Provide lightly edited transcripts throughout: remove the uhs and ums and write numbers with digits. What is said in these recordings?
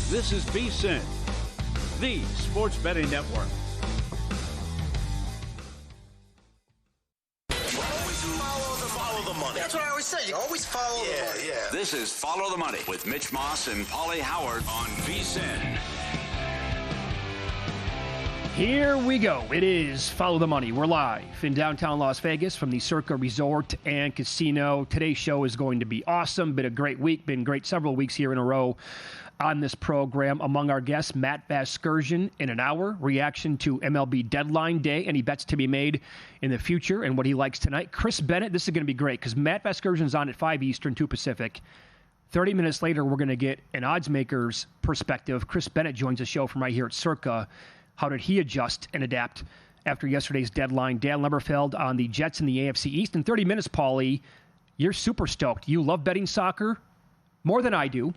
This is VSiN, the sports betting network. Follow the money. That's what I always say. You always follow the money. Yeah. This is Follow the Money with Mitch Moss and Paulie Howard on VSiN. Here we go. It is Follow the Money. We're live in downtown Las Vegas from the Circa Resort and Casino. Today's show is going to be awesome. Been a great week. Been great several weeks here in a row on this program. Among our guests, Matt Vasgersian in an hour. Reaction to MLB deadline day. Any bets to be made in the future and what he likes tonight. Chris Bennett. This is going to be great because Matt Vasgersian's on at 5 Eastern, 2 Pacific. 30 minutes later, we're going to get an odds maker's perspective. Chris Bennett joins the show from right here at Circa. How did he adjust and adapt after yesterday's deadline? Dan Leberfeld on the Jets in the AFC East. In 30 minutes, Paulie, you're super stoked. You love betting soccer more than I do.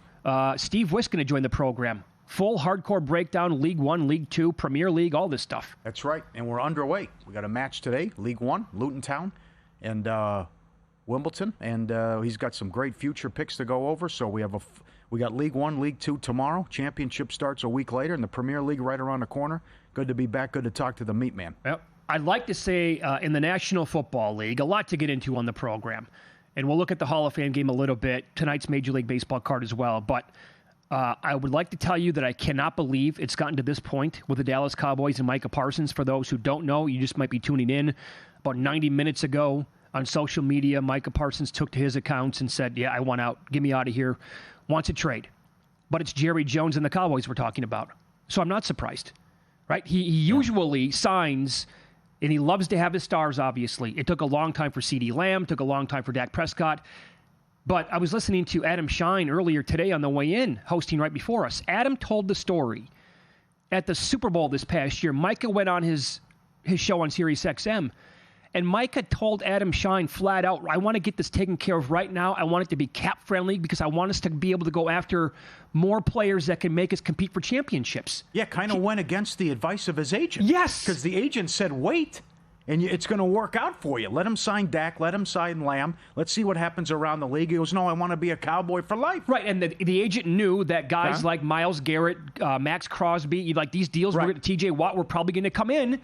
Steve Wisk going to join the program. Full hardcore breakdown, League One, League Two, Premier League, all this stuff. That's right, and we're underway. We got a match today, League One, Luton Town, and Wimbledon, and he's got some great future picks to go over. So we got League One, League Two tomorrow. Championship starts a week later, and the Premier League right around the corner. Good to be back. Good to talk to the meat man. Yep. I'd like to say in the National Football League, a lot to get into on the program. And we'll look at the Hall of Fame game a little bit, tonight's Major League Baseball card as well. But I would like to tell you that I cannot believe it's gotten to this point with the Dallas Cowboys and Micah Parsons. For those who don't know, you just might be tuning in. About 90 minutes ago on social media, Micah Parsons took to his accounts and said, yeah, I want out. Get me out of here. Wants a trade. But it's Jerry Jones and the Cowboys we're talking about. So I'm not surprised, right? He usually signs, and he loves to have his stars, obviously. It took a long time for CeeDee Lamb, took a long time for Dak Prescott. But I was listening to Adam Shine earlier today on the way in, hosting right before us. Adam told the story. At the Super Bowl this past year, Micah went on his show on Sirius XM, and Micah told Adam Shine flat out, I want to get this taken care of right now. I want it to be cap friendly because I want us to be able to go after more players that can make us compete for championships. Yeah, kind of went against the advice of his agent. Yes. Because the agent said, wait, and it's going to work out for you. Let him sign Dak. Let him sign Lamb. Let's see what happens around the league. He goes, no, I want to be a Cowboy for life. Right, and the agent knew that guys like Myles Garrett, Max Crosby, like these deals, TJ Watt were probably going to come in.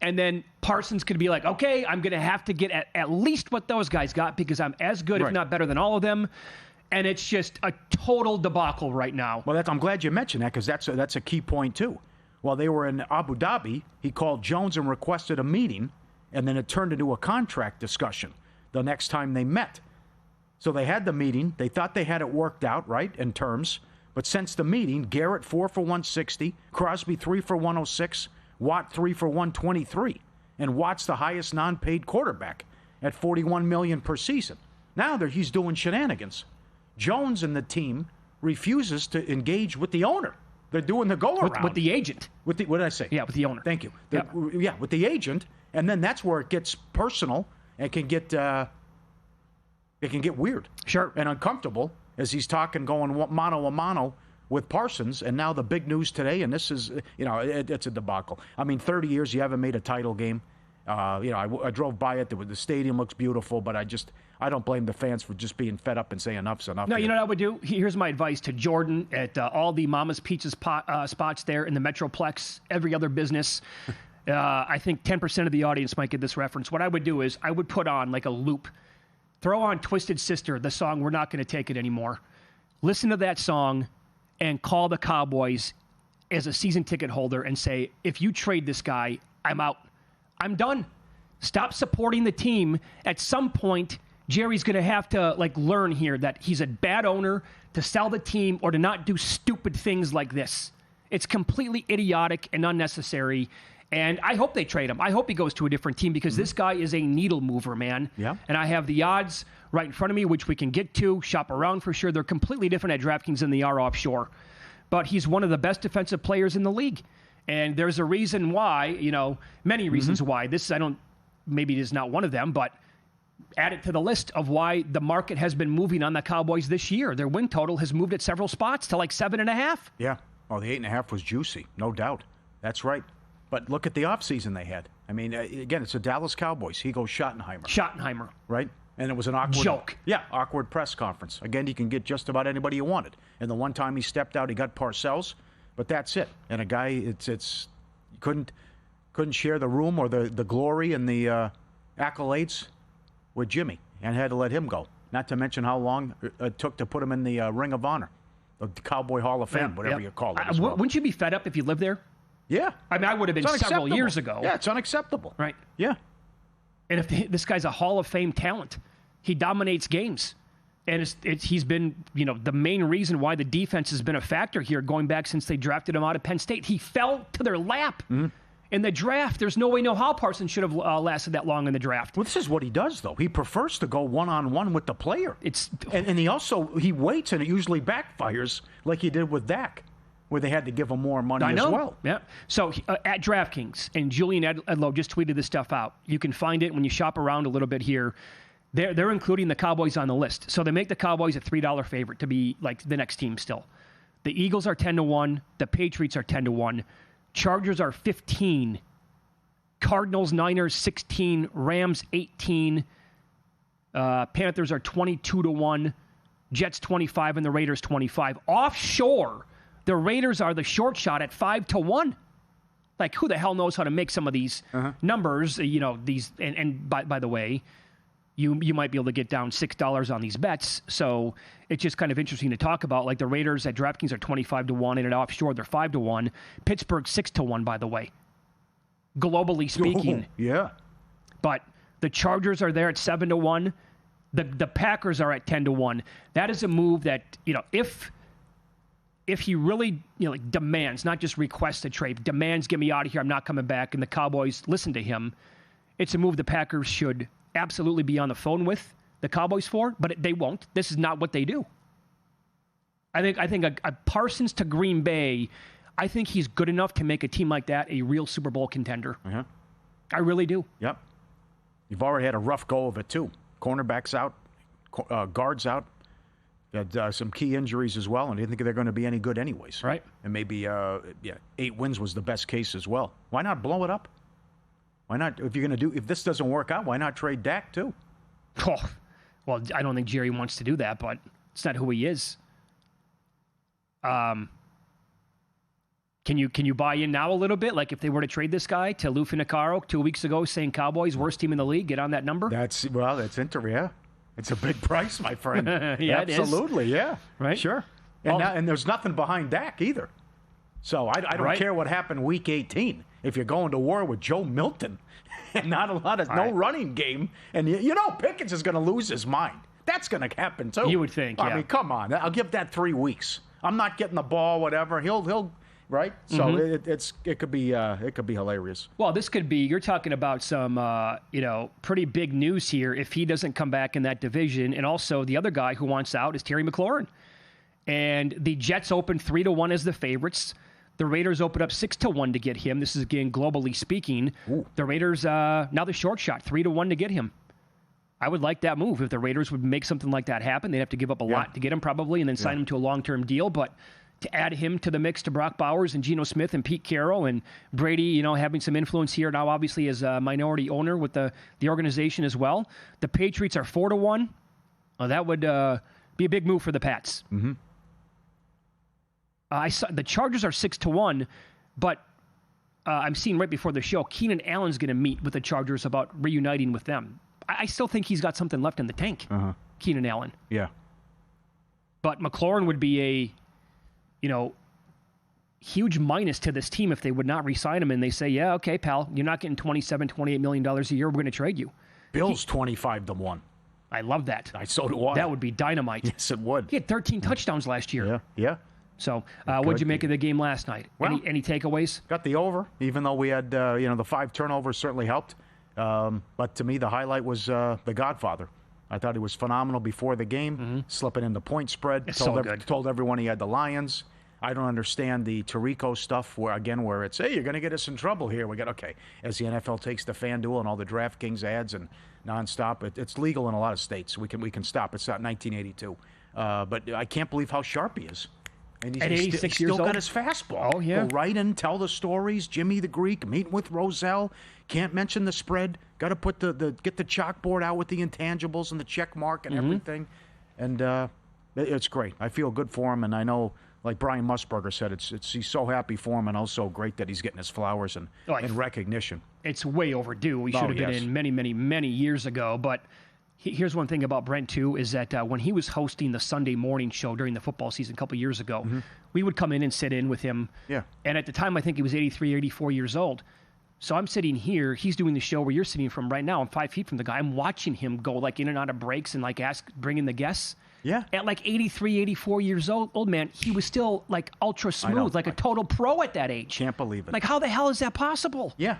And then Parsons could be like, okay, I'm going to have to get at least what those guys got because I'm as good, if not better than all of them. And it's just a total debacle right now. Well, I'm glad you mentioned that because that's a key point, too. While they were in Abu Dhabi, he called Jones and requested a meeting, and then it turned into a contract discussion the next time they met. So they had the meeting. They thought they had it worked out, right, in terms. But since the meeting, Garrett 4 for 160, Crosby 3 for 106, Watt 3 for 123, and Watt's the highest non-paid quarterback at $41 million per season. Now he's doing shenanigans. Jones and the team refuses to engage with the owner. They're doing the go-around. With the agent. What did I say? Yeah, with the owner. Thank you. With the agent, and then that's where it gets personal and can get weird. Sure. And uncomfortable as he's talking, going mano a mano with Parsons, and now the big news today, and this is, it's a debacle. I mean, 30 years you haven't made a title game. I drove by it. The stadium looks beautiful, but I don't blame the fans for just being fed up and saying enough's enough. No, you know what I would do? Here's my advice to Jordan at all the Mama's Pizza spots there in the Metroplex, every other business. I think 10% of the audience might get this reference. What I would do is I would put on like a loop, throw on Twisted Sister, the song We're Not Going to Take It Anymore. Listen to that song and call the Cowboys as a season ticket holder and say, if you trade this guy, I'm out. I'm done. Stop supporting the team. At some point, Jerry's going to have to learn here that he's a bad owner to sell the team or to not do stupid things like this. It's completely idiotic and unnecessary. And I hope they trade him. I hope he goes to a different team because this guy is a needle mover, man. Yeah. And I have the odds right in front of me, which we can get to, shop around for sure. They're completely different at DraftKings than they are offshore. But he's one of the best defensive players in the league. And there's a reason why, many reasons why. Maybe it is not one of them, but add it to the list of why the market has been moving on the Cowboys this year. Their win total has moved at several spots to 7.5. Yeah. Oh, the 8.5 was juicy, no doubt. That's right. But look at the offseason they had. I mean, again, it's the Dallas Cowboys. He goes Schottenheimer. Schottenheimer. Right? And it was an awkward joke. Yeah, awkward press conference. Again, you can get just about anybody you wanted. And the one time he stepped out, he got Parcells, but that's it. And a guy, it's couldn't share the room or the glory and the accolades with Jimmy, and had to let him go. Not to mention how long it took to put him in the Ring of Honor, the Cowboy Hall of Fame, whatever you call it. Wouldn't you be fed up if you lived there? Yeah. I mean, I would have been several years ago. Yeah, it's unacceptable. Right. Yeah. And if this guy's a Hall of Fame talent, he dominates games. And he's been, the main reason why the defense has been a factor here going back since they drafted him out of Penn State. He fell to their lap in the draft. There's no way, no how Parsons should have lasted that long in the draft. Well, this is what he does, though. He prefers to go one-on-one with the player. And he waits, and it usually backfires like he did with Dak, where they had to give him more money as well. Yeah. So at DraftKings, and Julian Edlow just tweeted this stuff out. You can find it when you shop around a little bit here. They're including the Cowboys on the list. So they make the Cowboys a $3 favorite to be like the next team still. The Eagles are 10-1. The Patriots are 10-1. Chargers are 15. Cardinals, Niners, 16. Rams, 18. Panthers are 22-1. Jets, 25, and the Raiders, 25. Offshore, the Raiders are the short shot at 5-1. Like, who the hell knows how to make some of these numbers? These. And by the way, you might be able to get down $6 on these bets. So it's just kind of interesting to talk about. Like the Raiders at DraftKings are 25-1, and at offshore they're 5-1. Pittsburgh 6-1, by the way. Globally speaking. Yeah. But the Chargers are there at 7-1. The Packers are at 10-1. That is a move that, if he really, demands, not just requests a trade, demands, get me out of here, I'm not coming back, and the Cowboys listen to him, it's a move the Packers should absolutely be on the phone with the Cowboys for, but they won't. This is not what they do. I think a Parsons to Green Bay, I think he's good enough to make a team like that a real Super Bowl contender. I really do. Yep. You've already had a rough go of it, too. Cornerbacks out, guards out. Had some key injuries as well, and I think they're going to be any good anyways. Right. And maybe 8 wins was the best case as well. Why not blow it up? Why not? If this doesn't work out, why not trade Dak too? Oh, well, I don't think Jerry wants to do that, but it's not who he is. Can you buy in now a little bit? Like if they were to trade this guy to Lou Finocchiaro 2 weeks ago, saying Cowboys worst team in the league, get on that number. That's yeah. It's a big price, my friend. Yeah, absolutely, yeah, right, sure. And there's nothing behind Dak either. So I don't care what happened week 18 if you're going to war with Joe Milton and not a lot of running game, and Pickens is going to lose his mind. That's going to happen too. You would think. I mean, come on. I'll give that 3 weeks. I'm not getting the ball, whatever. He'll right. So it could be hilarious. Well, this could be. You're talking about some pretty big news here if he doesn't come back in that division, and also the other guy who wants out is Terry McLaurin, and the Jets open 3-1 as the favorites. The Raiders open up 6-1 to get him. This is, again, globally speaking. Ooh. The Raiders, now the short shot, 3-1 to get him. I would like that move. If the Raiders would make something like that happen, they'd have to give up a lot to get him probably and then sign him to a long-term deal. But to add him to the mix to Brock Bowers and Geno Smith and Pete Carroll and Brady, having some influence here now, obviously, as a minority owner with the organization as well. The Patriots are 4-1. That would be a big move for the Pats. Mm-hmm. I saw the Chargers are 6-1, but I'm seeing right before the show, Keenan Allen's going to meet with the Chargers about reuniting with them. I still think he's got something left in the tank, Keenan Allen. Yeah. But McLaurin would be a, huge minus to this team if they would not re-sign him and they say, yeah, okay, pal, you're not getting $27, $28 million a year. We're going to trade you. Bills 25-1. I love that. So do I. That would be dynamite. Yes, it would. He had 13 touchdowns last year. Yeah. So, what'd you make of the game last night? Well, any takeaways? Got the over, even though we had, the 5 turnovers certainly helped. But to me, the highlight was The Godfather. I thought he was phenomenal before the game, slipping in the point spread. Told everyone he had the Lions. I don't understand the Tirico stuff where it's, hey, you're going to get us in trouble here. As the NFL takes the FanDuel and all the DraftKings ads and nonstop, it's legal in a lot of states. We can stop. It's not 1982. But I can't believe how sharp he is. And At 86 he's years still old? got his fastball. Oh, yeah. Go right in, tell the stories. Jimmy the Greek, meeting with Roselle. Can't mention the spread. Got to put get the chalkboard out with the intangibles and the check mark and everything. And it's great. I feel good for him, and I know, like Brian Musburger said, he's so happy for him, and also great that he's getting his flowers and recognition. It's way overdue. We should have been in many, many, many years ago. But here's one thing about Brent, too, is that when he was hosting the Sunday morning show during the football season a couple years ago, we would come in and sit in with him. Yeah. And at the time, I think he was 83, 84 years old. So I'm sitting here. He's doing the show where you're sitting from right now. I'm 5 feet from the guy. I'm watching him go like in and out of breaks and like bring in the guests. Yeah. At like 83, 84 years old, man, he was still like ultra smooth, like a total pro at that age. Can't believe it. Like, how the hell is that possible? Yeah.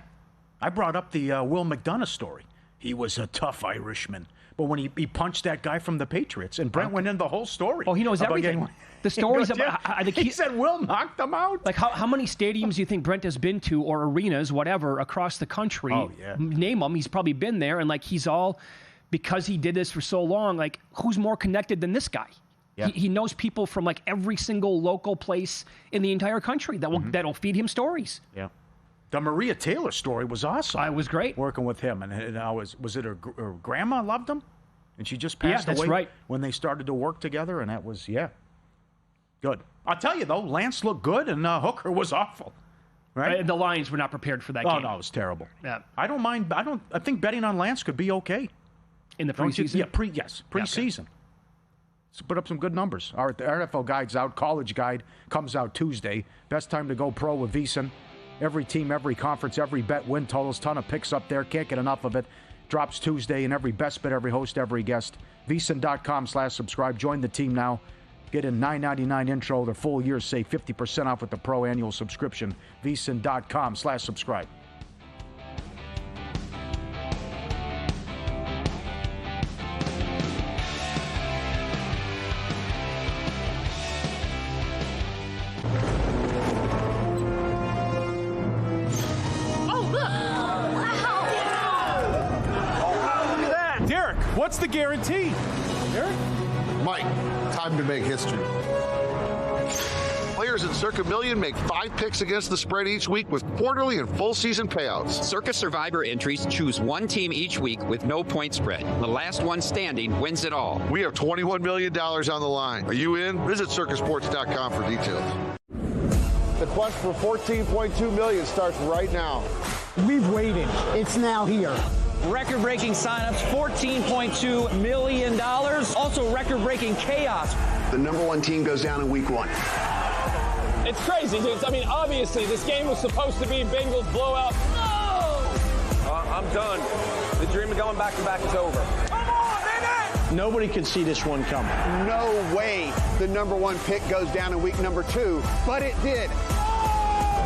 I brought up the Will McDonough story. He was a tough Irishman. But when he punched that guy from the Patriots, and Brent went into the whole story. Oh, he knows everything. The stories about he said Will knocked him out. Like how many stadiums do you think Brent has been to, or arenas, whatever, across the country? Oh, yeah. Name them. He's probably been there, and like he's all, because he did this for so long, like who's more connected than this guy? Yeah. He knows people from like every single local place in the entire country that'll feed him stories. Yeah. The Maria Taylor story was awesome. It was great. Working with him. And was it her grandma loved him? And she just passed away right. when they started to work together, and that was, good. I'll tell you, though, Lance looked good, and Hooker was awful. Right? The Lions were not prepared for that game. Oh, no, it was terrible. Yeah. I don't mind. I think betting on Lance could be okay. In the preseason? Preseason. Okay. Put up some good numbers. All right, the NFL Guide's out. College Guide comes out Tuesday. Best time to go pro with VSiN. Every team, every conference, every bet, win totals, ton of picks up there. Can't get enough of it. Drops Tuesday, and every best bet, every host, every guest. VSiN.com/subscribe. Join the team now. Get a $9.99 intro. The full year, save 50% off with the pro annual subscription. VSiN.com/subscribe. What's the guarantee? Eric? Mike, time to make history. Players at Circa Million make 5 picks against the spread each week with quarterly and full season payouts. Circa Survivor entries choose one team each week with no point spread. The last one standing wins it all. We have $21 million on the line. Are you in? Visit circasports.com for details. The quest for $14.2 million starts right now. We've waited. It's now here. Record-breaking signups, $14.2 million. Also record-breaking chaos. The number 1 team goes down in week 1. It's crazy, dude. I mean, obviously, this game was supposed to be Bengals blowout. No! I'm done. The dream of going back-to-back is over. Come on, baby! Nobody could see this one coming. No way the number 1 pick goes down in week number 2, but it did.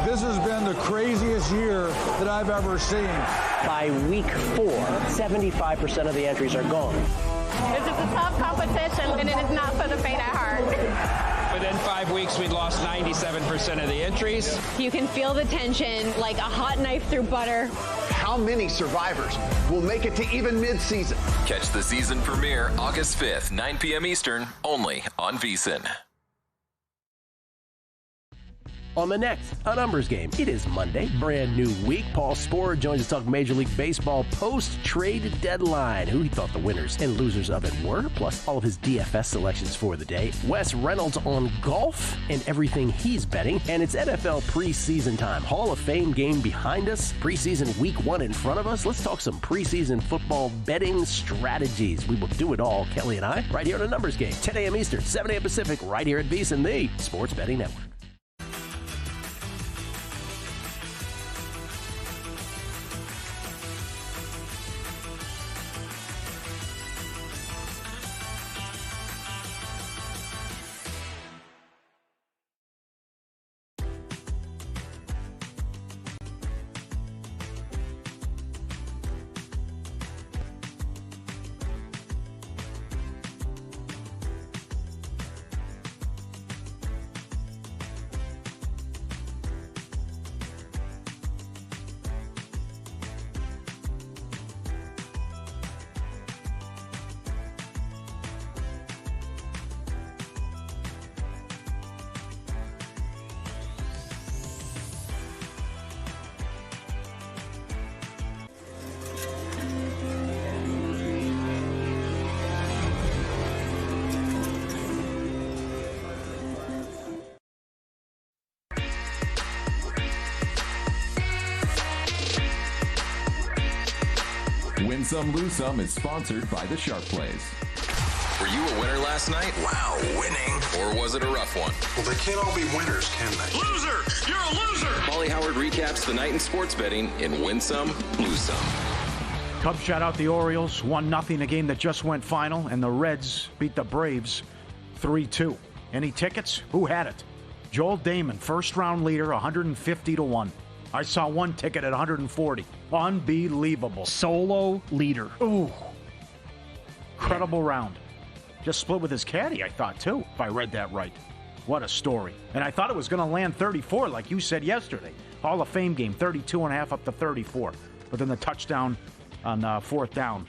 This has been the craziest year that I've ever seen. By week 4, 75% of the entries are gone. This is a tough competition, and it is not for the faint at heart. Within 5 weeks, we'd lost 97% of the entries. You can feel the tension like a hot knife through butter. How many survivors will make it to even mid-season? Catch the season premiere August 5th, 9 p.m. Eastern, only on VSiN. On the next A Numbers Game, it is Monday, brand new week. Paul Sporer joins us to talk Major League Baseball post-trade deadline, who he thought the winners and losers of it were, plus all of his DFS selections for the day. Wes Reynolds on golf and everything he's betting, and it's NFL preseason time. Hall of Fame game behind us, preseason week 1 in front of us. Let's talk some preseason football betting strategies. We will do it all, Kelly and I, right here on A Numbers Game, 10 a.m. Eastern, 7 a.m. Pacific, right here at VSiN, the Sports Betting Network. Win Some, Lose Some is sponsored by the Sharp Plays. Were you a winner last night? Wow, winning. Or was it a rough one? Well, they can't all be winners, can they? Loser! You're a loser! Paulie Howard recaps the night in sports betting in Win Some, Lose Some. Cubs shut out the Orioles 1-0, a game that just went final, and the Reds beat the Braves 3-2. Any tickets? Who had it? Joel Damon, first-round leader, 150-1. I saw one ticket at 140. Unbelievable. Solo leader. Ooh. Incredible round. Just split with his caddy, I thought, too, if I read that right. What a story. And I thought it was going to land 34, like you said yesterday. Hall of Fame game, 32.5 up to 34. But then the touchdown on fourth down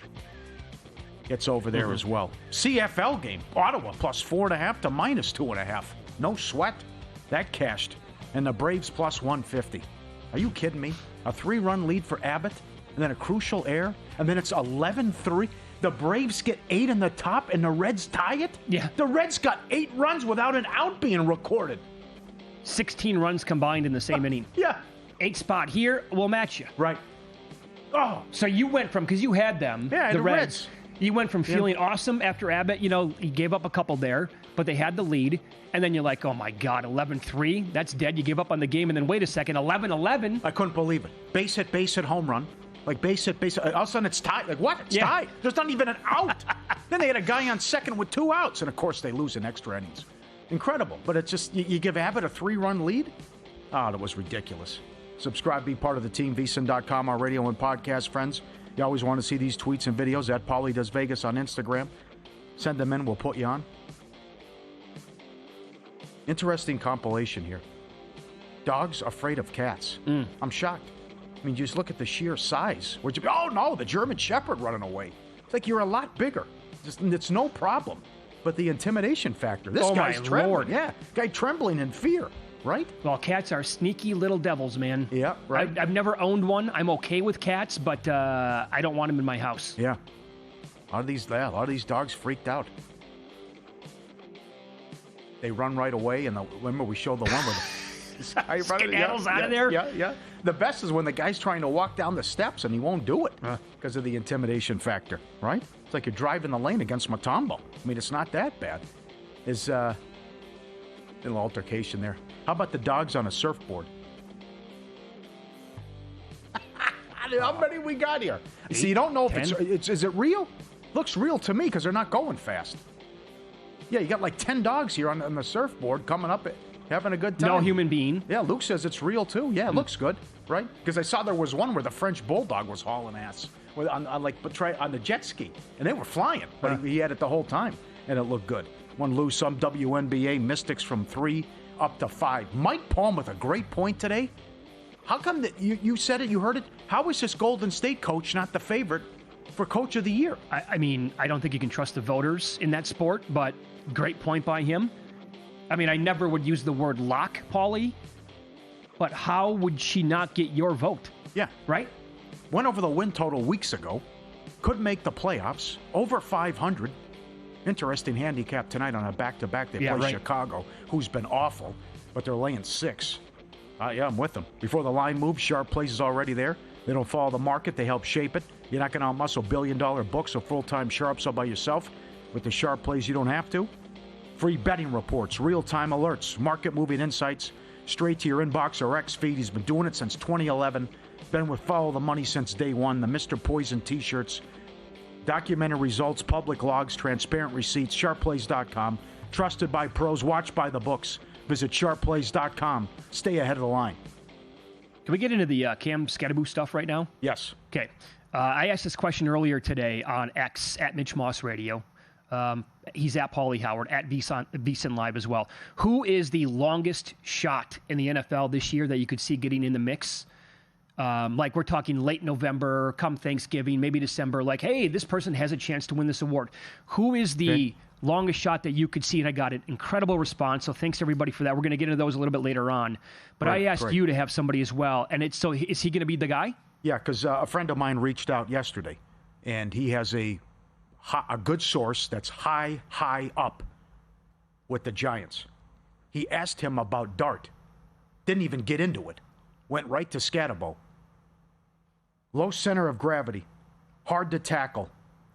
gets over there as well. CFL game, Ottawa plus 4.5 to minus 2.5. No sweat. That cashed. And the Braves plus 150. Are you kidding me? A 3-run lead for Abbott, and then a crucial error, and then it's 11-3. The Braves get 8 in the top, and the Reds tie it? Yeah. The Reds got 8 runs without an out being recorded. 16 runs combined in the same inning. Yeah. 8 spot here, we'll match you. Right. Oh. So you went from, because you had them, the Reds. You went from feeling awesome after Abbott, he gave up a couple there, but they had the lead, and then you're like, oh my God, 11-3, that's dead. You give up on the game, and then wait a second, 11-11. I couldn't believe it. Base hit, home run. Like base hit. All of a sudden it's tied. Like what? It's tied. There's not even an out. Then they had a guy on second with 2 outs, and of course they lose in extra innings. Incredible. But it's just, you give Abbott a 3-run lead? Oh, that was ridiculous. Subscribe, be part of the team, VSiN.com, our radio and podcast friends. You always want to see these tweets and videos at Paulie Does Vegas on Instagram. Send them in, we'll put you on. Interesting compilation here. Dogs afraid of cats. I'm shocked. I mean, just look at the sheer size. Oh, no, the German Shepherd running away. It's like you're a lot bigger. It's no problem. But the intimidation factor. This guy's trembling. Lord. Yeah, guy trembling in fear, right? Well, cats are sneaky little devils, man. Yeah, right. I've never owned one. I'm okay with cats, but I don't want them in my house. Yeah. A lot of these dogs freaked out. They run right away, and remember we showed the one with skedaddles out of there. Yeah. The best is when the guy's trying to walk down the steps and he won't do it because of the intimidation factor, right? It's like you're driving the lane against Mutombo. I mean, it's not that bad. There's a little altercation there. How about the dogs on a surfboard? How many we got here? See, you don't know if is it real? Looks real to me because they're not going fast. Yeah, you got like 10 dogs here on the surfboard coming up, having a good time. No human being. Yeah, Luke says it's real too. Yeah, it looks good, right? Because I saw there was one where the French bulldog was hauling ass on the jet ski, and they were flying, but he had it the whole time, and it looked good. One lose some WNBA Mystics from 3 up to 5. Mike Palm with a great point today. How come that you said it? You heard it. How is this Golden State coach not the favorite for Coach of the Year? I mean, I don't think you can trust the voters in that sport, but great point by him. I mean, I never would use the word lock, Paulie, but how would she not get your vote? Yeah. Right? Went over the win total weeks ago. Couldn't make the playoffs. Over 500. Interesting handicap tonight on a back-to-back. They play Chicago, who's been awful, but they're laying 6. Yeah, I'm with them. Before the line moves, Sharp Plays is already there. They don't follow the market. They help shape it. You're not going to outmuscle billion-dollar books of full-time sharps all by yourself. With the Sharp Plays, you don't have to. Free betting reports, real-time alerts, market-moving insights, straight to your inbox or X feed. He's been doing it since 2011. Been with Follow the Money since day one. The Mr. Poison T-shirts, documented results, public logs, transparent receipts, sharpplays.com. Trusted by pros, watched by the books. Visit sharpplays.com. Stay ahead of the line. Can we get into the Cam Scatterboo stuff right now? Yes. Okay. I asked this question earlier today on X, at Mitch Moss Radio. He's at Paulie Howard, at VSiN Live as well. Who is the longest shot in the NFL this year that you could see getting in the mix? Like we're talking late November, come Thanksgiving, maybe December. Like, hey, this person has a chance to win this award. Who is the longest shot that you could see? And I got an incredible response. So thanks everybody for that. We're going to get into those a little bit later on. But I asked you to have somebody as well. And is he going to be the guy? Yeah, because a friend of mine reached out yesterday, and he has a good source that's high up with the Giants. He asked him about Dart. Didn't even get into it. Went right to Scatterbo. Low center of gravity. hard to tackle,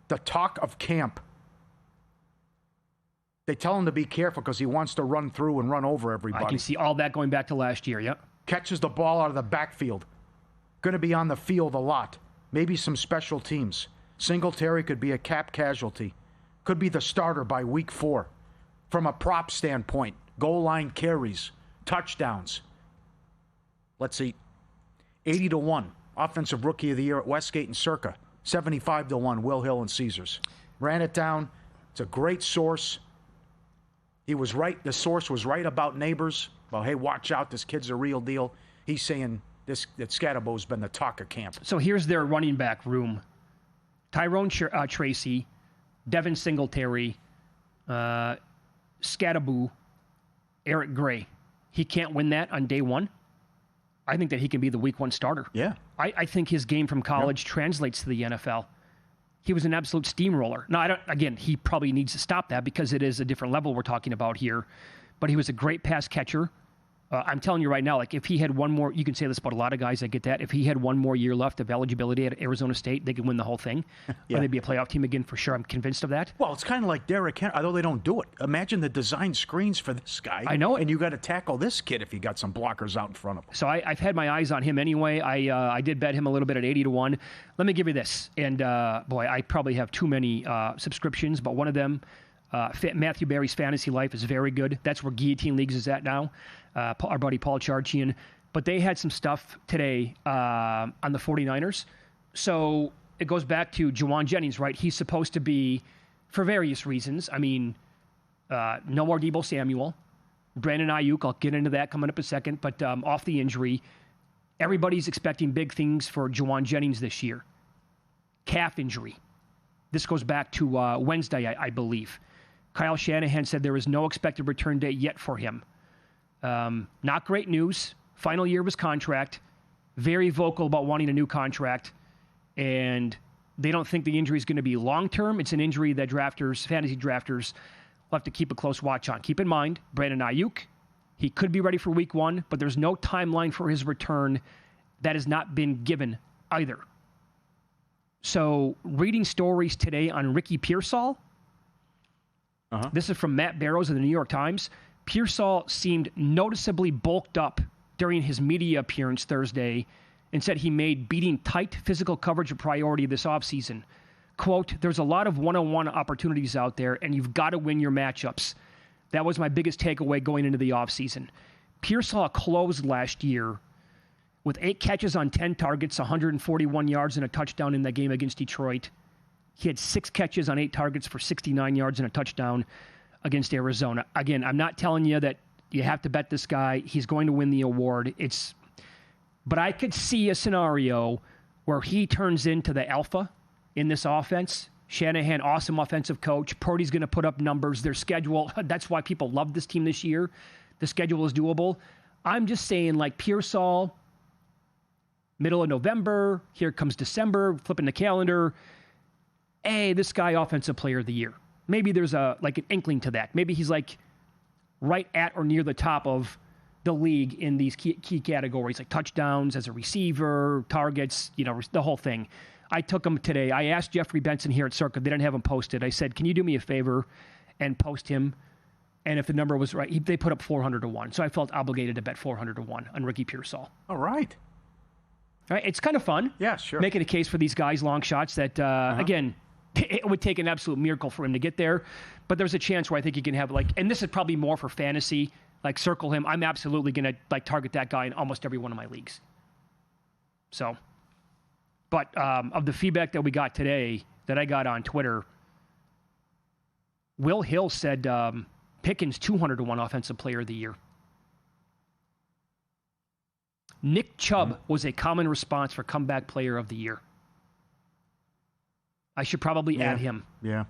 the talk of camp. They tell him to be careful because he wants to run through and run over everybody. I can see all that going back to last year, yep. Catches the ball out of the backfield. Going to be on the field a lot. Maybe some special teams. Singletary could be a cap casualty. Could be the starter by week 4. From a prop standpoint, goal line carries, touchdowns. Let's see. 80-1. Offensive Rookie of the Year at Westgate and Circa. 75-1. Will Hill and Caesars. Ran it down. It's a great source. He was right. The source was right about Neighbors. Well, hey, watch out. This kid's a real deal. He's saying that Scadabo's been the talk of camp. So here's their running back room. Tyrone Tracy, Devin Singletary, Scadabo, Eric Gray. He can't win that on day one. I think that he can be the week 1 starter. Yeah. I think his game from college translates to the NFL. He was an absolute steamroller. Now, again, he probably needs to stop that because it is a different level we're talking about here. But he was a great pass catcher. I'm telling you right now, like if he had one more, you can say this about a lot of guys, I get that. If he had one more year left of eligibility at Arizona State, they could win the whole thing. Yeah. Or they'd be a playoff team again for sure. I'm convinced of that. Well, it's kind of like Derrick Henry, although they don't do it. Imagine the design screens for this guy. I know it. And you got to tackle this kid if you got some blockers out in front of him. So I've had my eyes on him anyway. I did bet him a little bit at 80-1. Let me give you this. And, boy, I probably have too many subscriptions, but one of them, Matthew Berry's Fantasy Life, is very good. That's where Guillotine Leagues is at now. Our buddy Paul Charchian. But they had some stuff today on the 49ers. So it goes back to Juwan Jennings, right? He's supposed to be, for various reasons, I mean, no more Deebo Samuel. Brandon Ayuk, I'll get into that coming up in a second, but off the injury. Everybody's expecting big things for Juwan Jennings this year. Calf injury. This goes back to Wednesday, I believe. Kyle Shanahan said there is no expected return date yet for him. Not great news. Final year of his contract. Very vocal about wanting a new contract. And they don't think the injury is going to be long-term. It's an injury that fantasy drafters, will have to keep a close watch on. Keep in mind, Brandon Ayuk, he could be ready for week 1, but there's no timeline for his return that has not been given either. So, reading stories today on Ricky Pearsall. This is from Matt Barrows of the New York Times. Pearsall seemed noticeably bulked up during his media appearance Thursday and said he made beating tight physical coverage a priority this offseason. Quote, there's a lot of one-on-one opportunities out there, and you've got to win your matchups. That was my biggest takeaway going into the offseason. Pearsall closed last year with 8 catches on 10 targets, 141 yards and a touchdown in that game against Detroit. He had 6 catches on 8 targets for 69 yards and a touchdown against Arizona. Again, I'm not telling you that you have to bet this guy. He's going to win the award. But I could see a scenario where he turns into the alpha in this offense. Shanahan, awesome offensive coach. Purdy's going to put up numbers. Their schedule, that's why people love this team this year. The schedule is doable. I'm just saying, like Pearsall, middle of November, here comes December, flipping the calendar. Hey, this guy, offensive player of the year. Maybe there's an inkling to that. Maybe he's like right at or near the top of the league in these key categories, like touchdowns as a receiver, targets, the whole thing. I took him today. I asked Jeffrey Benson here at Circa. They didn't have him posted. I said, can you do me a favor and post him? And if the number was right, they put up 400-1. So I felt obligated to bet 400-1 on Ricky Pearsall. All right. All right. It's kind of fun. Yeah, sure. Making a case for these guys, long shots that, again, it would take an absolute miracle for him to get there. But there's a chance where I think you can have, and this is probably more for fantasy, circle him. I'm absolutely going to, target that guy in almost every one of my leagues. So, but of the feedback that we got today, that I got on Twitter, Will Hill said Pickens 200-1 offensive player of the year. Nick Chubb was a common response for comeback player of the year. I should probably add him. Yeah.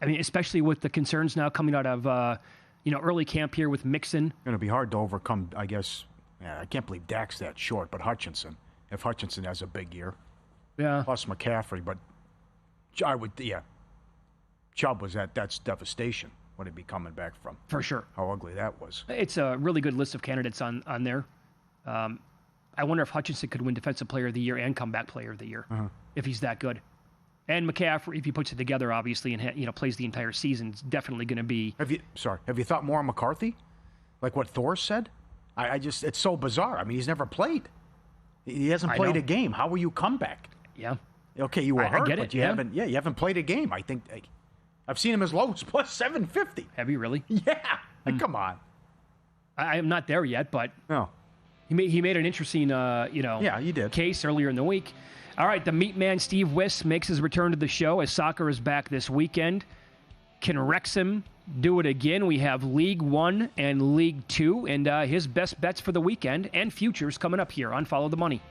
I mean, especially with the concerns now coming out of, early camp here with Mixon. Going to be hard to overcome, I guess. Yeah, I can't believe Dak's that short, but Hutchinson. If Hutchinson has a big year. Yeah. Plus McCaffrey, but Chubb was that's devastation. What he'd be coming back from. For sure. How ugly that was. It's a really good list of candidates on there. I wonder if Hutchinson could win Defensive Player of the Year and Comeback Player of the Year if he's that good. And McCaffrey, if he puts it together, obviously, and plays the entire season, it's definitely going to be. Have you thought more on McCarthy? Like what Thor said? It's so bizarre. I mean, he's never played. He hasn't played a game. How will you come back? Yeah. Okay, you were hurt, get but you haven't. Yeah, you haven't played a game. I think I've seen him as low as plus 750. Have you really? Yeah. Like, come on. I am not there yet, but no. He made an interesting, yeah, he did. Case earlier in the week. All right, the meat man Steve Wiss makes his return to the show as soccer is back this weekend. Can Wrexham do it again? We have League One and League Two, and his best bets for the weekend and futures coming up here on Follow the Money.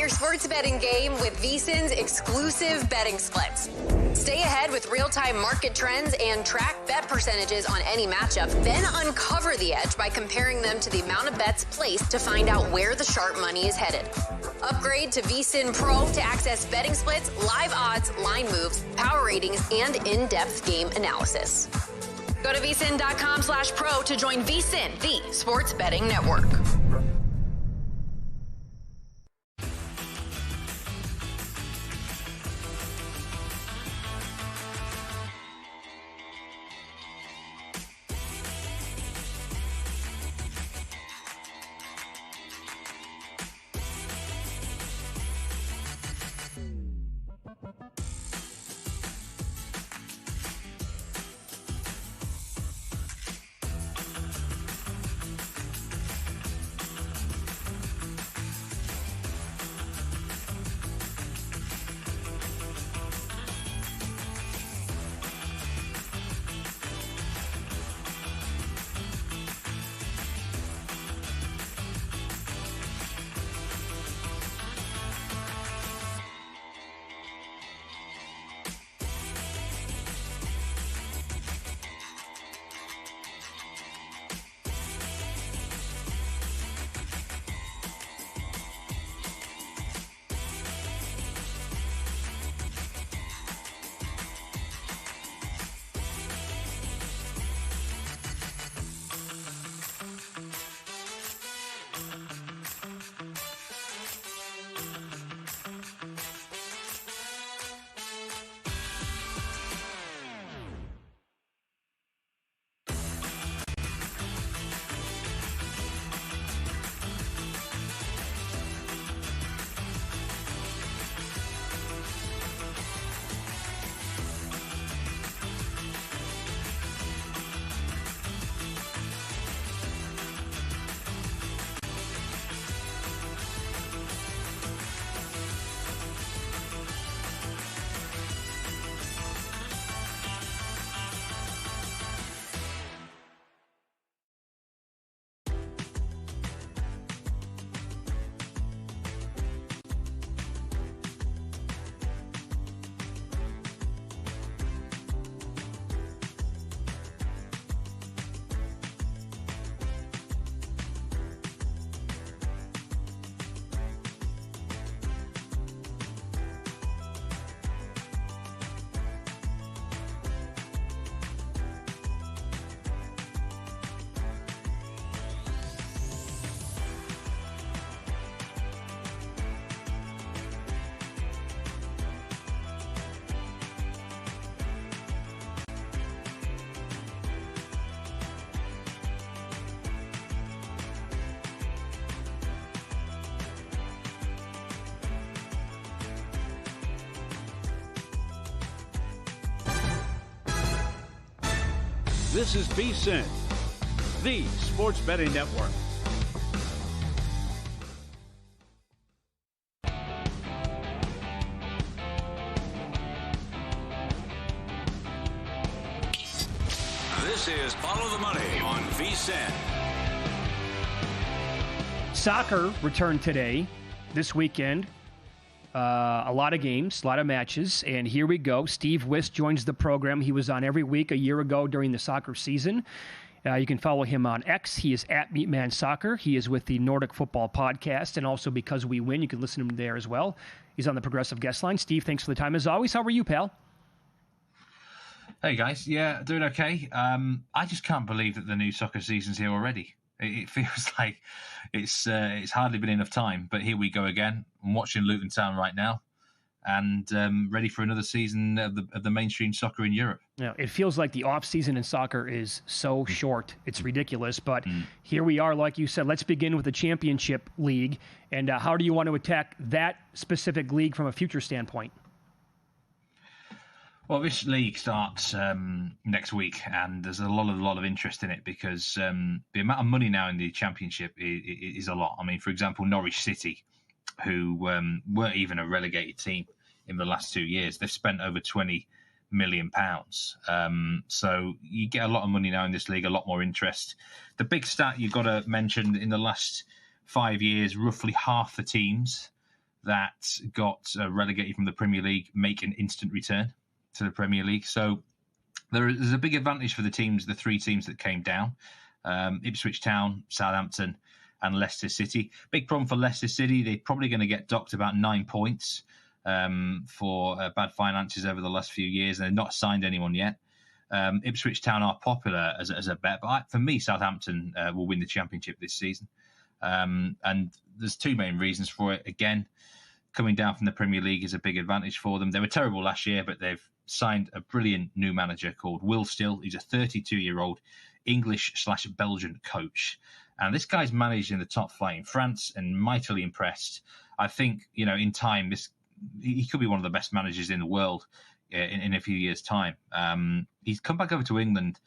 Sports betting game with VSiN's exclusive betting splits. Stay ahead with real-time market trends and track bet percentages on any matchup. Then uncover the edge by comparing them to the amount of bets placed to find out where the sharp money is headed. Upgrade to VSiN Pro to access betting splits, live odds, line moves, power ratings, and in-depth game analysis. Go to vsin.com/pro to join VSiN, the sports betting network. This is VSiN, the sports betting network. This is Follow the Money on VSiN. Soccer returned today, this weekend. A lot of games, a lot of matches, and here we go. Steve Wist joins the program. He was on every week a year ago during the soccer season. You can follow him on X. He is at Meatman Soccer. He is with the Nordic Football Podcast, and also Because We Win. You can listen to him there as well. He's on the Progressive Guest Line. Steve, thanks for the time as always. How are you, pal? Hey, guys. Yeah, doing okay. I just can't believe that the new soccer season's here already. It feels like it's hardly been enough time, but here we go again. I'm watching Luton Town right now, and ready for another season of the mainstream soccer in Europe. Yeah, it feels like the off season in soccer is so short. It's ridiculous, but here we are. Like you said, let's begin with the Championship League. And how do you want to attack that specific league from a future standpoint? Well, this league starts next week, and there's a lot of interest in it because the amount of money now in the Championship is a lot. I mean, for example, Norwich City, who weren't even a relegated team in the last 2 years, they've spent over £20 million. So you get a lot of money now in this league, a lot more interest. The big stat you've got to mention, in the last 5 years, roughly half the teams that got relegated from the Premier League make an instant return to the Premier League. So there's a big advantage for the three teams that came down, Ipswich Town, Southampton and Leicester City. Big problem for Leicester City. They're probably going to get docked about 9 points for bad finances over the last few years, and they've not signed anyone yet. Ipswich Town are popular as a bet, but for me, Southampton will win the Championship this season. And there's two main reasons for it. Again, coming down from the Premier League is a big advantage for them. They were terrible last year, but they've signed a brilliant new manager called Will Still. He's a 32-year-old English/Belgian coach. And this guy's managed in the top flight in France and mightily impressed. I think, in time, he could be one of the best managers in the world in a few years' time. He's come back over to England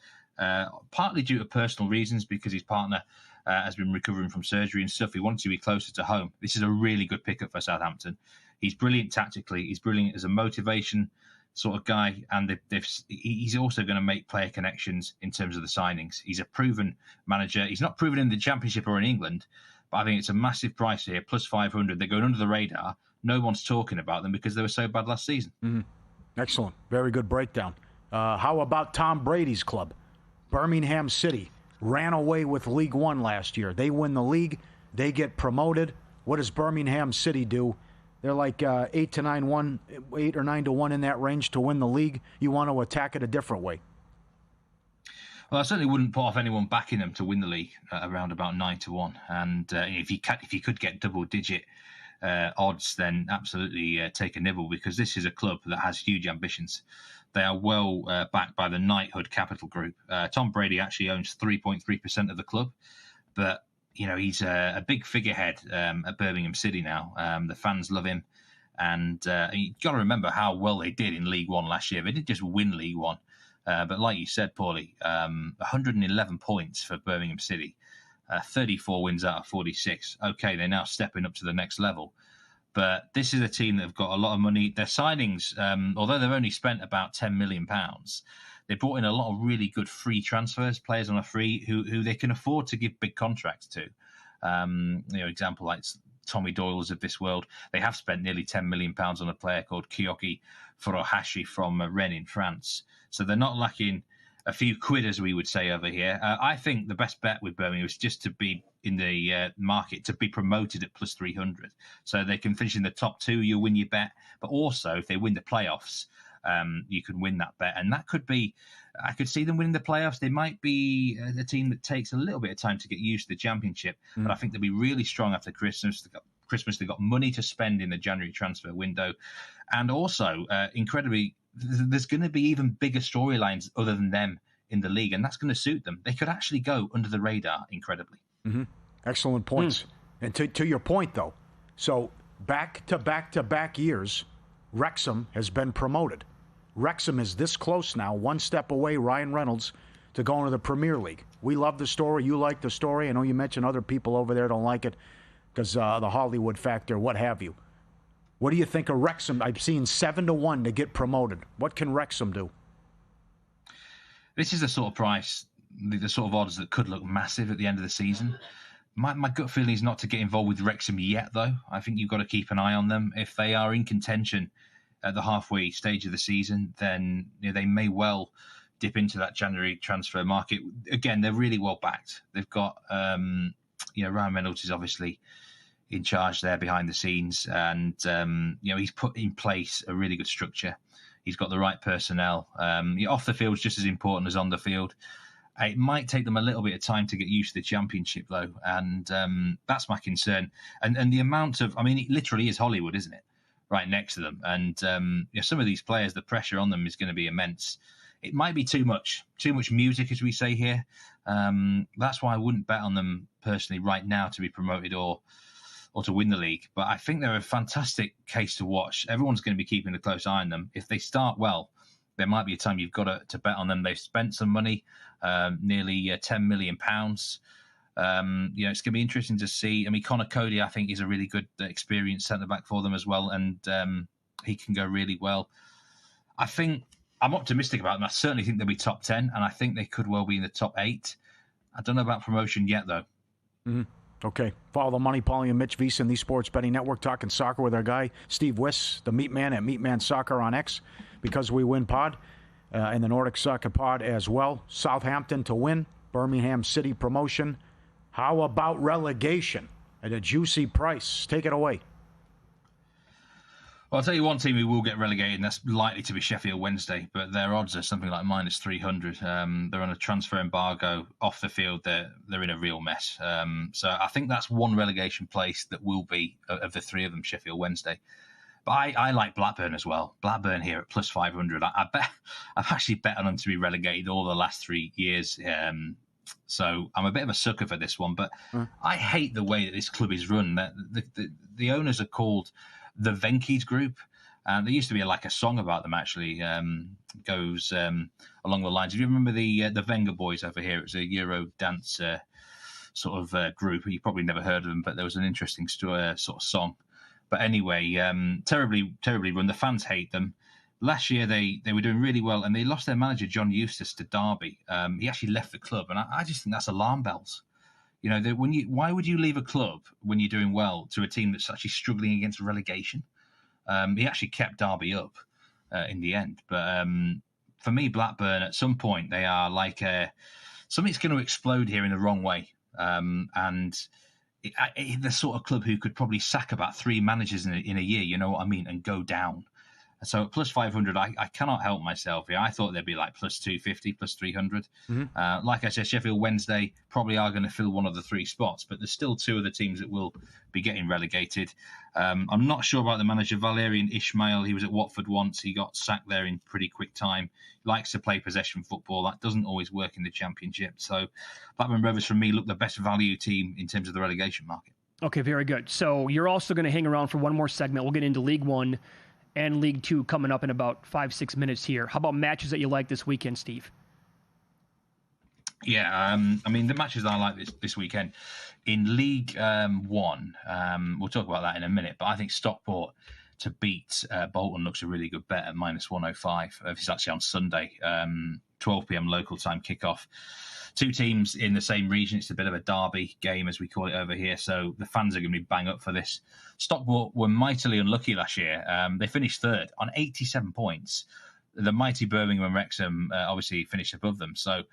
partly due to personal reasons, because his partner has been recovering from surgery and stuff. He wanted to be closer to home. This is a really good pickup for Southampton. He's brilliant tactically. He's brilliant as a motivation sort of guy, and he's also going to make player connections in terms of the signings. He's a proven manager. He's not proven in the Championship or in England, but I think it's a massive price here, plus 500. They're going under the radar. No one's talking about them because they were so bad last season. Mm-hmm. Excellent. Very good breakdown. How about Tom Brady's club? Birmingham City ran away with League One last year. They win the league. They get promoted. What does Birmingham City do? They're like 8 or 9 to 1 in that range to win the league. You want to attack it a different way. Well, I certainly wouldn't put off anyone backing them to win the league around about 9 to 1. And if you could get double-digit odds, then absolutely take a nibble, because this is a club that has huge ambitions. They are well backed by the Knighthood Capital Group. Tom Brady actually owns 3.3% of the club, but he's a big figurehead at Birmingham City now. The fans love him, and you've got to remember how well they did in League One last year. They didn't just win League One, but like you said, Paulie, 111 points for Birmingham City, 34 wins out of 46. Okay, they're now stepping up to the next level. But this is a team that have got a lot of money. Their signings, although they've only spent about £10 million, they brought in a lot of really good free transfers, players on a free who they can afford to give big contracts to. Example like Tommy Doyle's of this world. They have spent nearly £10 million on a player called Kyoki Furuhashi from Rennes in France. So they're not lacking a few quid, as we would say over here. I think the best bet with Birmingham is just to be in the market, to be promoted at plus 300. So they can finish in the top two, you'll win your bet. But also, if they win the playoffs, you can win that bet. And that could be, I could see them winning the playoffs. They might be a team that takes a little bit of time to get used to the Championship. But I think they'll be really strong after Christmas. They've got money to spend in the January transfer window. And also, incredibly, there's going to be even bigger storylines other than them in the league, and that's going to suit them. They could actually go under the radar incredibly. Mm-hmm. Excellent points. And to your point, though, so back-to-back-to-back years, Wrexham has been promoted. Wrexham is this close now, one step away, Ryan Reynolds, to go into the Premier League. We love the story. You like the story. I know you mentioned other people over there don't like it because the Hollywood factor, what have you. What do you think of Wrexham? I've seen 7 to 1 to get promoted. What can Wrexham do? This is the sort of price, the sort of odds that could look massive at the end of the season. My gut feeling is not to get involved with Wrexham yet, though. I think you've got to keep an eye on them. If they are in contention at the halfway stage of the season, then they may well dip into that January transfer market. Again, they're really well backed. They've got, Ryan Reynolds is obviously in charge there behind the scenes, and he's put in place a really good structure. He's got the right personnel. Off the field is just as important as on the field. It might take them a little bit of time to get used to the Championship, though, and that's my concern. And the amount of, it literally is Hollywood, isn't it? Right next to them. And some of these players, the pressure on them is going to be immense. It might be too much music, as we say here. That's why I wouldn't bet on them personally right now to be promoted or to win the league. But I think they're a fantastic case to watch. Everyone's going to be keeping a close eye on them. If they start well, there might be a time you've got to bet on them. They've spent some money, nearly £10 million. It's going to be interesting to see. Connor Cody, I think, is a really good experienced centre-back for them as well, and he can go really well. I think I'm optimistic about them. I certainly think they'll be top 10, and I think they could well be in the top 8. I don't know about promotion yet, though. Mm-hmm. Okay. Follow the Money, Paulie and Mitch VSiN, the Sports Betting Network, talking soccer with our guy, Steve Wiss, the Meat Man at Meatman Soccer on X, Because We Win Pod, and the Nordic Soccer Pod as well. Southampton to win, Birmingham City promotion. How about relegation at a juicy price? Take it away. Well, I'll tell you one team who will get relegated, and that's likely to be Sheffield Wednesday, but their odds are something like minus 300. They're on a transfer embargo. Off the field, they're in a real mess. So I think that's one relegation place that will be, of the three of them, Sheffield Wednesday. But I like Blackburn as well. Blackburn here at plus 500. I've actually bet on them to be relegated all the last 3 years. So I'm a bit of a sucker for this one, but I hate the way that this club is run. The owners are called the Venky's Group. There used to be a song about them, actually. Goes along the lines. If you remember the Venga Boys over here, it was a Euro dance group. You probably never heard of them, but there was an interesting sort of song. But anyway, terribly run. The fans hate them. Last year they were doing really well, and they lost their manager John Eustace to Derby. He actually left the club, and I just think that's alarm bells. Why would you leave a club when you're doing well to a team that's actually struggling against relegation? He actually kept Derby up in the end. But for me, Blackburn, at some point, they are like something's going to explode here in the wrong way. And the sort of club who could probably sack about 3 managers in a year, you know what I mean, and go down. So at plus 500, I cannot help myself here. I thought they'd be like plus 250, plus 300. Mm-hmm. Like I said, Sheffield Wednesday probably are going to fill one of the 3 spots, but there's still 2 of the teams that will be getting relegated. I'm not sure about the manager, Valerian Ismail. He was at Watford once. He got sacked there in pretty quick time. He likes to play possession football. That doesn't always work in the Championship. So Blackburn Rovers, for me, look the best value team in terms of the relegation market. Okay, very good. So you're also going to hang around for one more segment. We'll get into League One and League Two coming up in about 5-6 minutes here. How about matches that you like this weekend, Steve? Yeah, the matches that I like this weekend in League One, we'll talk about that in a minute, but I think Stockport to beat Bolton looks a really good bet at minus 105. It's actually on Sunday, 12 p.m. local time kickoff. 2 teams in the same region. It's a bit of a derby game, as we call it over here. So the fans are going to be bang up for this. Stockport were mightily unlucky last year. They finished 3rd on 87 points. The mighty Birmingham and Wrexham obviously finished above them. So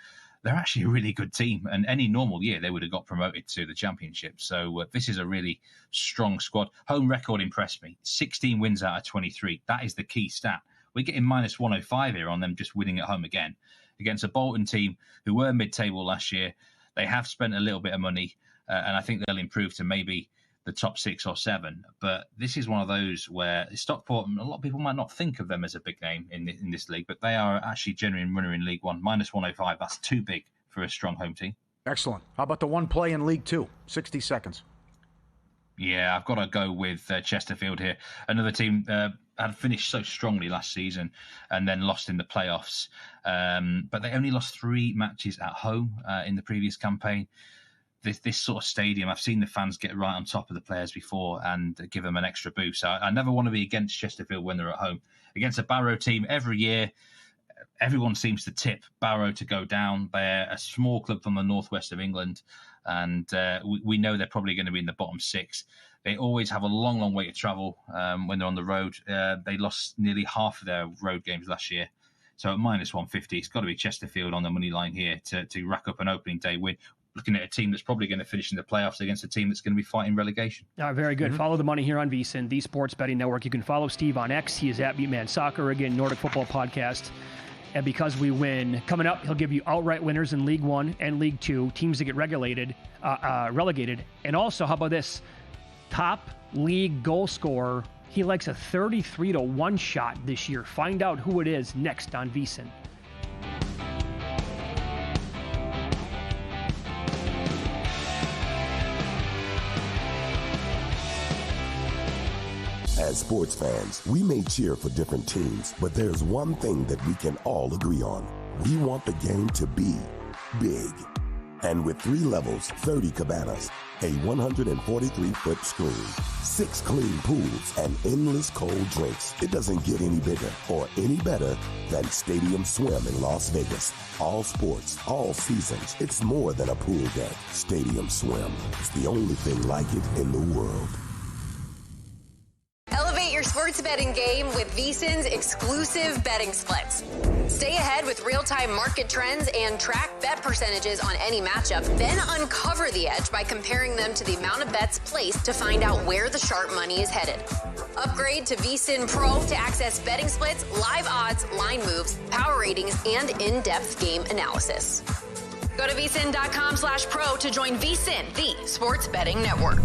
they're actually a really good team. And any normal year, they would have got promoted to the Championship. So this is a really strong squad. Home record impressed me. 16 wins out of 23. That is the key stat. We're getting minus 105 here on them just winning at home again. Against a Bolton team who were mid-table last year. They have spent a little bit of money, and I think they'll improve to maybe the top 6 or 7. But this is one of those where Stockport, a lot of people might not think of them as a big name in this league, but they are actually genuine runner in League One. Minus 105, that's too big for a strong home team. Excellent. How about the one play in League Two? 60 seconds. Yeah, I've got to go with Chesterfield here. Another team had finished so strongly last season and then lost in the playoffs. But they only lost 3 matches at home in the previous campaign. This sort of stadium, I've seen the fans get right on top of the players before and give them an extra boost. So I never want to be against Chesterfield when they're at home. Against a Barrow team every year, everyone seems to tip Barrow to go down. They're a small club from the northwest of England, and we know they're probably going to be in the bottom 6. They always have a long, long way to travel when they're on the road. They lost nearly half of their road games last year. So at minus 150, it's got to be Chesterfield on the money line here to rack up an opening day win. Looking at a team that's probably going to finish in the playoffs against a team that's going to be fighting relegation. Very good. Follow the money here on VSiN, the Sports Betting Network. You can follow Steve on X. He is at Beatman Soccer, again, Nordic Football Podcast. And because we win, coming up, he'll give you outright winners in League One and League Two, teams that get relegated. And also, how about this? Top league goal scorer. He likes a 33-1 shot this year. Find out who it is next on VSiN. As sports fans, we may cheer for different teams, but there's one thing that we can all agree on. We want the game to be big. And with 3 levels, 30 cabanas, a 143-foot screen, 6 clean pools, and endless cold drinks, it doesn't get any bigger or any better than Stadium Swim in Las Vegas. All sports, all seasons. It's more than a pool deck. Stadium Swim. It's the only thing like it in the world. Elevate your sports betting game with VSiN's exclusive betting splits. Stay ahead with real-time market trends and track bet percentages on any matchup, then uncover the edge by comparing them to the amount of bets placed to find out where the sharp money is headed. Upgrade to VSiN Pro to access betting splits, live odds, line moves, power ratings, and in-depth game analysis. Go to vsin.com/pro to join VSiN, the Sports Betting Network.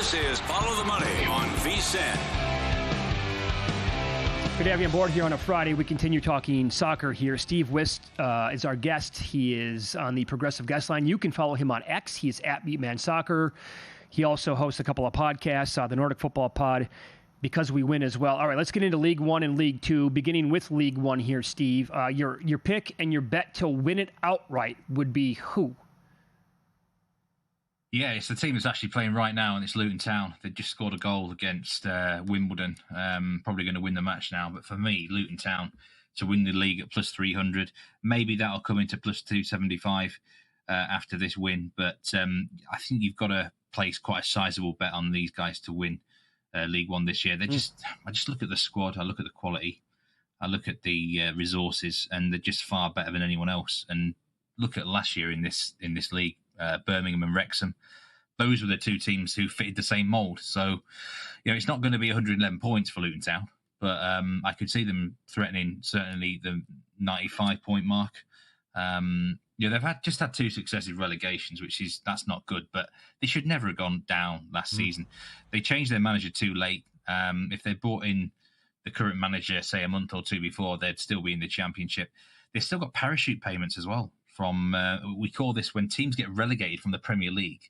This is Follow the Money on VSiN. Good to have you on board here on a Friday. We continue talking soccer here. Steve Wist is our guest. He is on the Progressive Guest Line. You can follow him on X. He is at Meatman Soccer. He also hosts a couple of podcasts, the Nordic Football Pod, Because We Win as well. All right, let's get into League One and League Two. Beginning with League One here, Steve. Your pick and your bet to win it outright would be who? Yeah, it's the team that's actually playing right now, and it's Luton Town. They just scored a goal against Wimbledon. Probably going to win the match now. But for me, Luton Town to win the league at plus 300. Maybe that'll come into plus 275 after this win. But I think you've got to place quite a sizable bet on these guys to win League One this year. I just look at the squad. I look at the quality. I look at the resources, and they're just far better than anyone else. And look at last year in this league. Birmingham and Wrexham. Those were the two teams who fitted the same mould. So, it's not going to be 111 points for Luton Town, but I could see them threatening certainly the 95-point mark. They've had two successive relegations, that's not good, but they should never have gone down last season. They changed their manager too late. If they brought in the current manager, say a month or two before, they'd still be in the Championship. They've still got parachute payments as well. We call this when teams get relegated from the Premier League,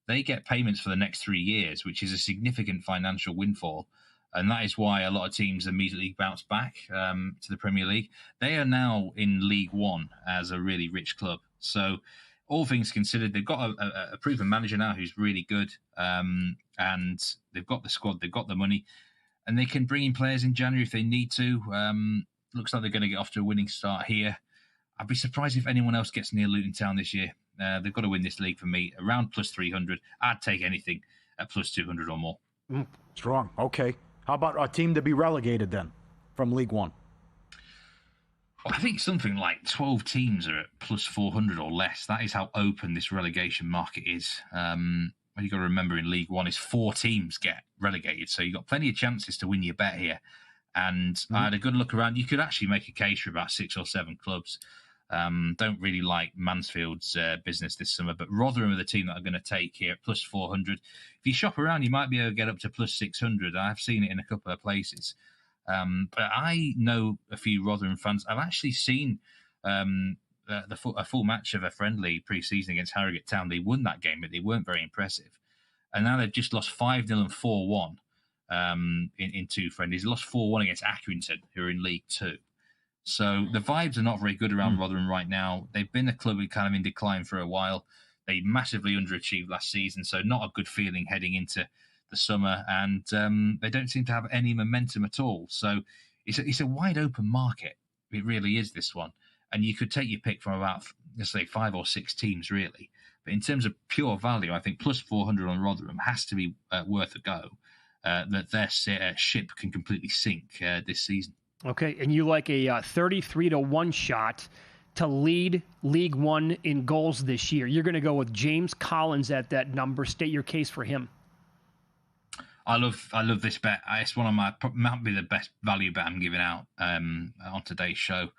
they get payments for the next 3 years, which is a significant financial windfall. And that is why a lot of teams immediately bounce back to the Premier League. They are now in League One as a really rich club. So all things considered, they've got a proven manager now who's really good. And they've got the squad, they've got the money, and they can bring in players in January if they need to. Looks like they're going to get off to a winning start here. I'd be surprised if anyone else gets near Luton Town this year. They've got to win this league for me. Around plus 300. I'd take anything at plus 200 or more. Strong. Okay. How about a team to be relegated then from League One? Well, I think something like 12 teams are at plus 400 or less. That is how open this relegation market is. You've got to remember in League One is 4 teams get relegated. So you've got plenty of chances to win your bet here. And I had a good look around. You could actually make a case for about 6 or 7 clubs. Don't really like Mansfield's business this summer, but Rotherham are the team that are going to take here at plus 400. If you shop around, you might be able to get up to plus 600. I've seen it in a couple of places. But I know a few Rotherham fans. I've actually seen a full match of a friendly pre-season against Harrogate Town. They won that game, but they weren't very impressive. And now they've just lost 5-0 and 4-1 in 2 friendlies. They lost 4-1 against Accrington, who are in League 2. So the vibes are not very good around Rotherham right now. They've been a club kind of in decline for a while. They massively underachieved last season, so not a good feeling heading into the summer. And they don't seem to have any momentum at all. So it's a wide open market. It really is, this one. And you could take your pick from about, let's say, 5 or 6 teams, really. But in terms of pure value, I think plus 400 on Rotherham has to be worth a go. That their ship can completely sink this season. Okay, and you like a 33-1 shot to lead League One in goals this year. You're going to go with James Collins at that number. State your case for him. I love this bet. It's one of might be the best value bet I'm giving out on today's show.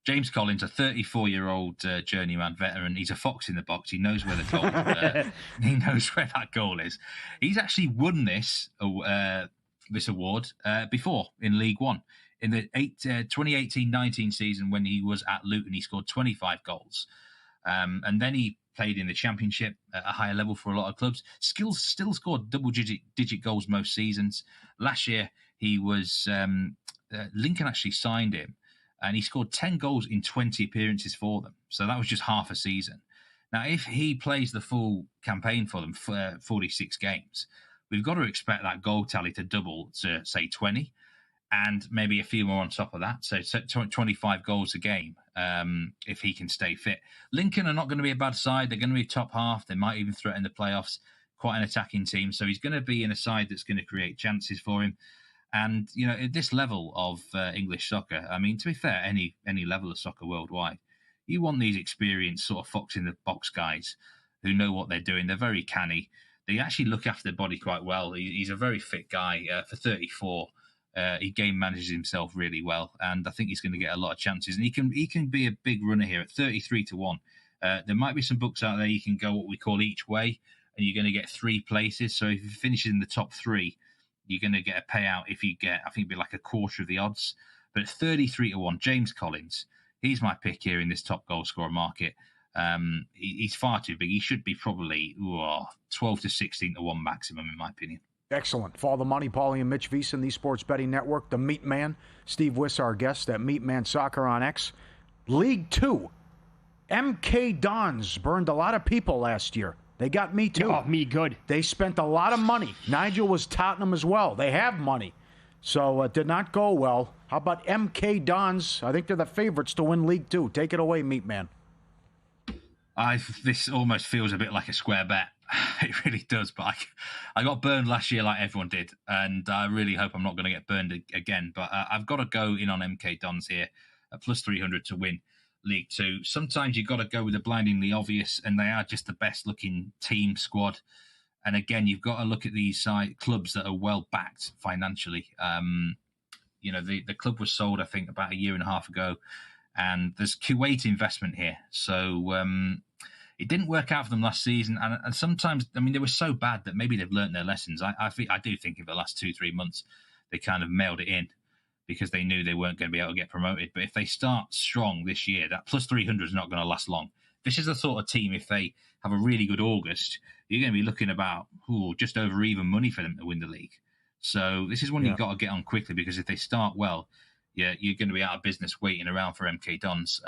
James Collins, a 34-year-old journeyman veteran. He's a fox in the box. He knows where the goal. He knows where that goal is. He's actually won this award before in League One. In the 2018-19 season, when he was at Luton, he scored 25 goals. And then he played in the Championship at a higher level for a lot of clubs. Still scored double-digit goals most seasons. Last year, he was Lincoln actually signed him, and he scored 10 goals in 20 appearances for them. So that was just half a season. Now, if he plays the full campaign for them for 46 games, we've got to expect that goal tally to double to, say, 20. And maybe a few more on top of that. So 25 goals a game if he can stay fit. Lincoln are not going to be a bad side. They're going to be top half. They might even threaten the playoffs. Quite an attacking team. So he's going to be in a side that's going to create chances for him. And, at this level of English soccer, I mean, to be fair, any level of soccer worldwide, you want these experienced sort of fox-in-the-box guys who know what they're doing. They're very canny. They actually look after their body quite well. He's a very fit guy for 34. He game manages himself really well, and I think he's going to get a lot of chances. And he can be a big runner here at 33-1. There might be some books out there you can go what we call each way, and you're going to get 3 places. So if you finish in the top 3, you're going to get a payout if you get, I think it'd be like a quarter of the odds. But 33-1, James Collins, he's my pick here in this top goal scorer market. He's far too big. He should be probably 12 to 16-1 maximum, in my opinion. Excellent. Follow the money, Paulie and Mitch VSiN, the Sports Betting Network. The Meat Man, Steve Wiss, our guest at Meat Man Soccer on X. League 2, MK Dons burned a lot of people last year. They got me too. Oh, me good. They spent a lot of money. Nigel was Tottenham as well. They have money. So it did not go well. How about MK Dons? I think they're the favorites to win League 2. Take it away, Meat Man. This almost feels a bit like a square bet. It really does. But I got burned last year like everyone did. And I really hope I'm not going to get burned again. But I've got to go in on MK Dons here at plus 300 to win League 2. Sometimes you've got to go with the blindingly obvious, and they are just the best-looking team squad. And again, you've got to look at these clubs that are well-backed financially. The club was sold, I think, about a year and a half ago, and there's Kuwait investment here. So it didn't work out for them last season. And sometimes, I mean, they were so bad that maybe they've learned their lessons. I do think in the last 2-3 months, they kind of mailed it in because they knew they weren't going to be able to get promoted. But if they start strong this year, that plus 300 is not going to last long. This is the sort of team, if they have a really good August, you're going to be looking about just over even money for them to win the league. So this is one you've got to get on quickly, because if they start well, you're going to be out of business waiting around for MK Dons.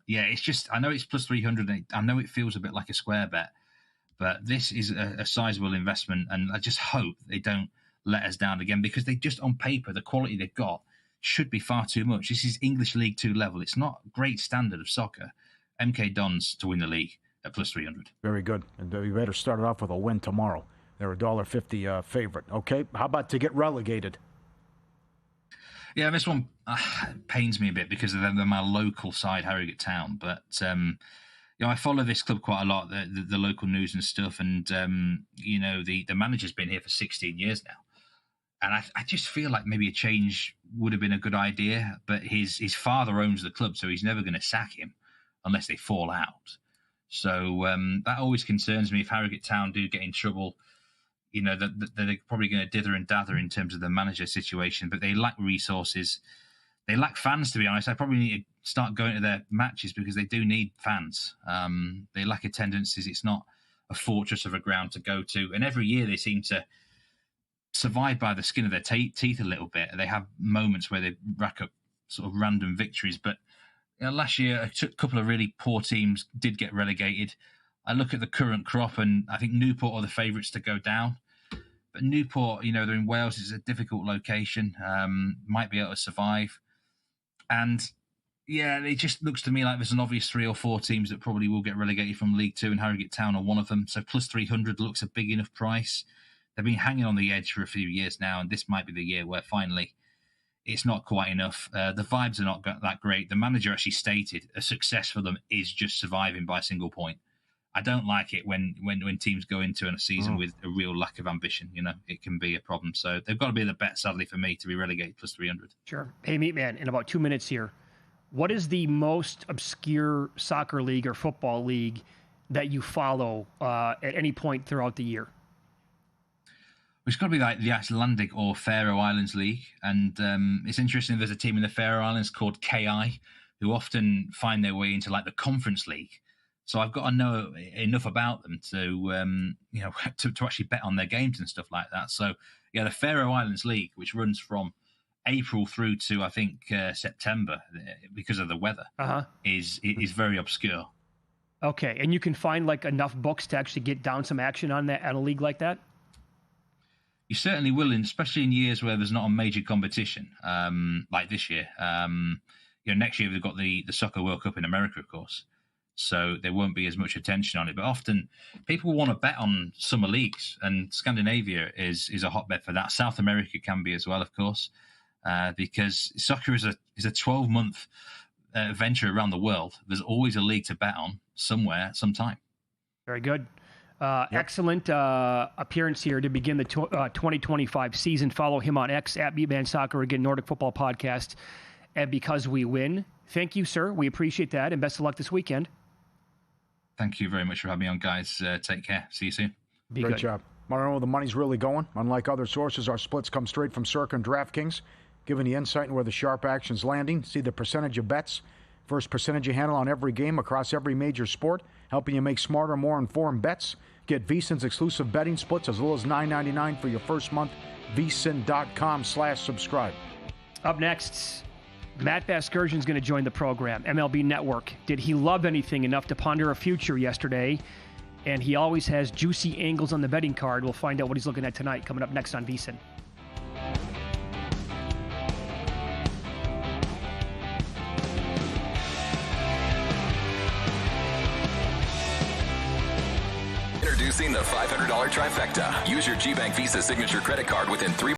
It's just, I know it's plus 300. I know it feels a bit like a square bet, but this is a sizable investment, and I just hope they don't let us down again, because they just, on paper, the quality they've got should be far too much. This is English League 2 level. It's not great standard of soccer. MK Dons to win the league at plus 300. Very good. And you better start it off with a win tomorrow. They're a $1.50 favorite. Okay, how about to get relegated? Yeah, this one pains me a bit because they're my local side, Harrogate Town. But I follow this club quite a lot, the local news and stuff. And the manager's been here for 16 years now, and I just feel like maybe a change would have been a good idea. But his father owns the club, so he's never going to sack him unless they fall out. So that always concerns me. If Harrogate Town do get in trouble, that they're probably going to dither and dather in terms of the manager situation, but they lack resources. They lack fans, to be honest. I probably need to start going to their matches because they do need fans. They lack attendances. It's not a fortress of a ground to go to. And every year they seem to survive by the skin of their teeth a little bit. They have moments where they rack up sort of random victories, but last year, a couple of really poor teams did get relegated. I look at the current crop, and I think Newport are the favourites to go down. But Newport, they're in Wales. It's a difficult location. Might be able to survive. And, it just looks to me like there's an obvious 3 or 4 teams that probably will get relegated from League 2, and Harrogate Town are one of them. So plus 300 looks a big enough price. They've been hanging on the edge for a few years now, and this might be the year where finally it's not quite enough. The vibes are not that great. The manager actually stated a success for them is just surviving by a single point. I don't like it when teams go into a season with a real lack of ambition. It can be a problem. So they've got to be the bet, sadly, for me to be relegated plus 300. Sure. Hey, Meat Man, in about 2 minutes here, what is the most obscure soccer league or football league that you follow at any point throughout the year? It's got to be like the Icelandic or Faroe Islands League. And it's interesting, there's a team in the Faroe Islands called KI who often find their way into like the Conference League. So I've got to know enough about them to actually bet on their games and stuff like that. So, the Faroe Islands League, which runs from April through to, I think, September because of the weather, is very obscure. Okay, and you can find like enough books to actually get down some action on that at a league like that? You certainly will, especially in years where there's not a major competition, like this year. Next year we've got the Soccer World Cup in America, of course, so there won't be as much attention on it. But often people want to bet on summer leagues, and Scandinavia is a hotbed for that. South America can be as well, of course, because soccer is a 12-month venture around the world. There's always a league to bet on somewhere, sometime. Very good. Excellent appearance here to begin the 2025 season. Follow him on X at Meatman Soccer, again, Nordic Football Podcast, and Because We Win. Thank you, sir. We appreciate that, and best of luck this weekend. Thank you very much for having me on, guys. Take care. See you soon. Great job. Want to know where the money's really going? Unlike other sources, our splits come straight from Circa and DraftKings, giving the insight into where the sharp action's landing. See the percentage of bets, first percentage you handle on every game across every major sport, helping you make smarter, more informed bets. Get VSiN's exclusive betting splits as low as $9.99 for your first month. VSiN.com/subscribe. Up next, Matt Vasgersian's going to join the program, MLB Network. Did he love anything enough to ponder a future yesterday? And he always has juicy angles on the betting card. We'll find out what he's looking at tonight, coming up next on VSiN. Introducing the $500 trifecta. Use your GBank Visa signature credit card within 3